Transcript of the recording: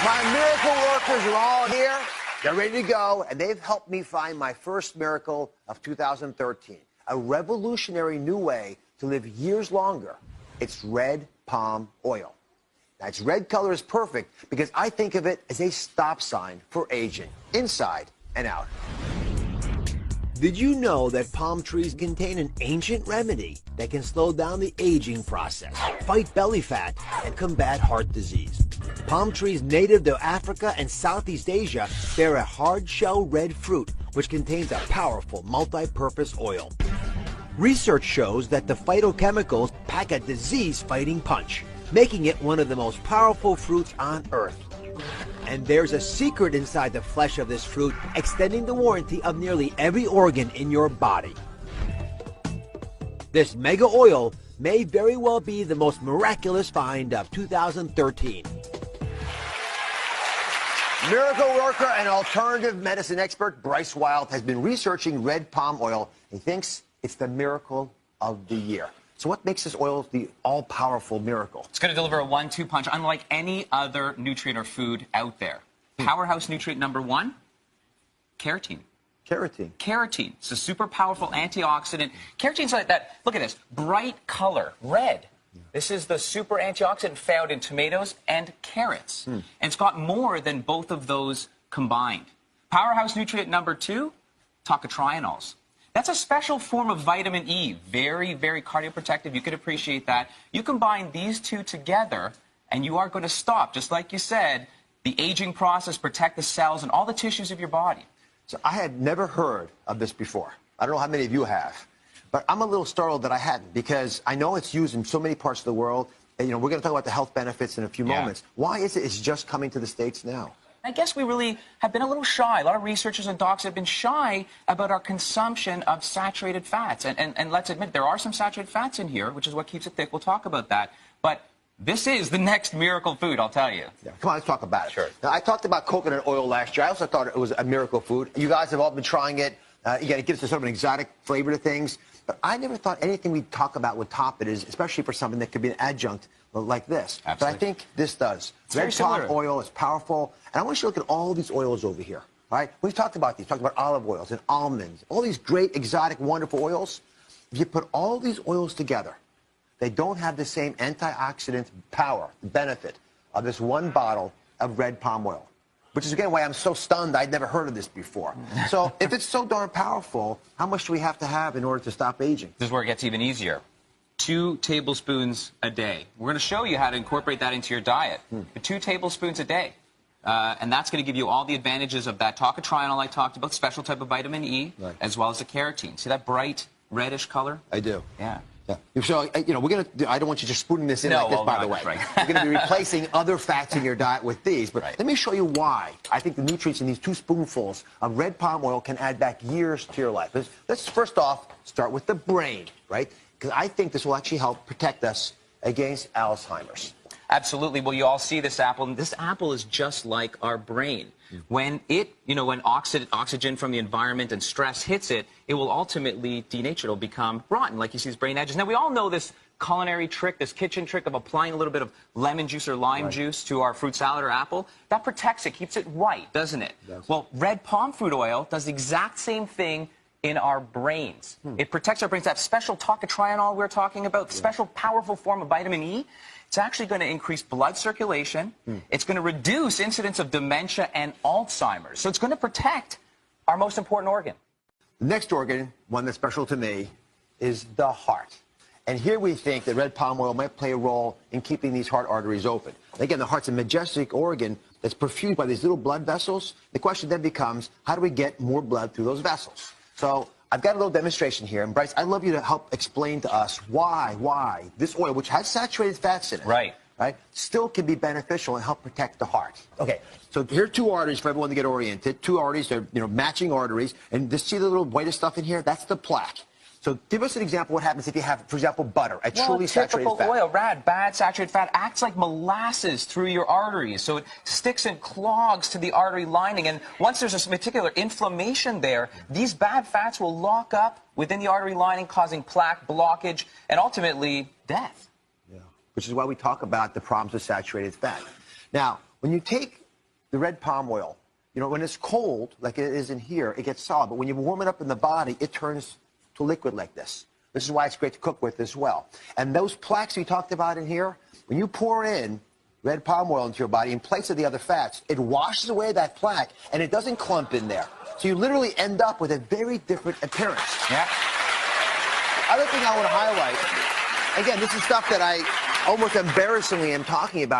My miracle workers are all here. They're ready to go, and they've helped me find my first miracle of 2013, a revolutionary new way to live years longer. It's red palm oil. Now, its red color is perfect because I think of it as a stop sign for aging, inside and out. Did you know that palm trees contain an ancient remedy that can slow down the aging process, fight belly fat, and combat heart disease? Palm trees native to Africa and Southeast Asia bear a hard-shell red fruit, which contains a powerful multi-purpose oil. Research shows that the phytochemicals pack a disease-fighting punch, making it one of the most powerful fruits on Earth. And there's a secret inside the flesh of this fruit, extending the warranty of nearly every organ in your body. This mega oil may very well be the most miraculous find of 2013. Miracle worker and alternative medicine expert Bryce Wild has been researching red palm oil. He thinks it's the miracle of the year. So what makes this oil the all-powerful miracle? It's going to deliver a 1-2 punch unlike any other nutrient or food out there. Powerhouse nutrient number 1, keratin. Keratin. Keratin. It's a super powerful antioxidant. Keratin's like that. Look at this. Bright color, red. This is the super antioxidant found in tomatoes and carrots. And it's got more than both of those combined. Powerhouse nutrient number 2, tocotrienols. That's a special form of vitamin E. Very, very cardioprotective. You could appreciate that. You combine these two together, and you are going to stop, just like you said, the aging process, protect the cells and all the tissues of your body. So I had never heard of this before. I don't know how many of you have. But I'm a little startled that I hadn't, because I know it's used in so many parts of the world. And, we're going to talk about the health benefits in a few moments. Why is it it's just coming to the States now? I guess we really have been a little shy. A lot of researchers and docs have been shy about our consumption of saturated fats. And let's admit, there are some saturated fats in here, which is what keeps it thick. We'll talk about that. But this is the next miracle food, I'll tell you. Yeah. Come on, let's talk about it. Sure. Now, I talked about coconut oil last year. I also thought it was a miracle food. You guys have all been trying it. Again, it gives us sort of an exotic flavor to things. But I never thought anything we'd talk about would top it, especially for something that could be an adjunct like this. Absolutely. But I think this does. It's very red palm similar. oil is powerful. And I want you to look at all these oils over here. All right? We've talked about these. Talked about olive oils and almonds. All these great, exotic, wonderful oils. If you put all these oils together, they don't have the same antioxidant power, benefit of this one bottle of red palm oil. Which is, again, why I'm so stunned I'd never heard of this before. So if it's so darn powerful, how much do we have to have in order to stop aging? This is where it gets even easier. 2 tablespoons a day. We're going to show you how to incorporate that into your diet. 2 tablespoons a day. And that's going to give you all the advantages of that tocotrienol I talked about, special type of vitamin E, as well as the keratin. See that bright reddish color? I do. Yeah. Yeah. So, we're going to, I don't want you just spooning this in No, like this, well, by no, the way. right. We're going to be replacing other fats in your diet with these. But let me show you why I think the nutrients in these 2 spoonfuls of red palm oil can add back years to your life. Let's first off start with the brain, right? Because I think this will actually help protect us against Alzheimer's. Absolutely. Well, you all see this apple, and this apple is just like our brain. When it, when oxygen from the environment and stress hits it, it will ultimately denature. It'll become rotten, like you see these brain edges. Now, we all know this culinary trick, this kitchen trick of applying a little bit of lemon juice or lime juice to our fruit salad or apple. That protects it, keeps it white, doesn't it? Yes. Well, red palm fruit oil does the exact same thing in our brains. It protects our brains. That special tocotrienol we're talking about, special powerful form of vitamin E, it's actually going to increase blood circulation. It's going to reduce incidence of dementia and Alzheimer's. So it's going to protect our most important organ. The next organ, one that's special to me, is the heart. And here we think that red palm oil might play a role in keeping these heart arteries open. Again, the heart's a majestic organ that's perfused by these little blood vessels. The question then becomes, how do we get more blood through those vessels? So I've got a little demonstration here. And Bryce, I'd love you to help explain to us why this oil, which has saturated fats in it, right, still can be beneficial and help protect the heart. Okay, so here are 2 arteries for everyone to get oriented. 2 arteries, they're matching arteries. And just see the little whitest stuff in here? That's the plaque. So give us an example of what happens if you have, for example, butter, a truly saturated fat. Typical oil, bad saturated fat, acts like molasses through your arteries. So it sticks and clogs to the artery lining. And once there's a particular inflammation there, these bad fats will lock up within the artery lining, causing plaque, blockage, and ultimately death. Yeah. Which is why we talk about the problems with saturated fat. Now, when you take the red palm oil. You know, when it's cold, like it is in here, it gets solid. But when you warm it up in the body, it turns to liquid like this. This is why it's great to cook with as well. And those plaques we talked about in here, when you pour in red palm oil into your body in place of the other fats, it washes away that plaque, and it doesn't clump in there. So you literally end up with a very different appearance. Yeah. Other thing I want to highlight, again, this is stuff that I almost embarrassingly am talking about.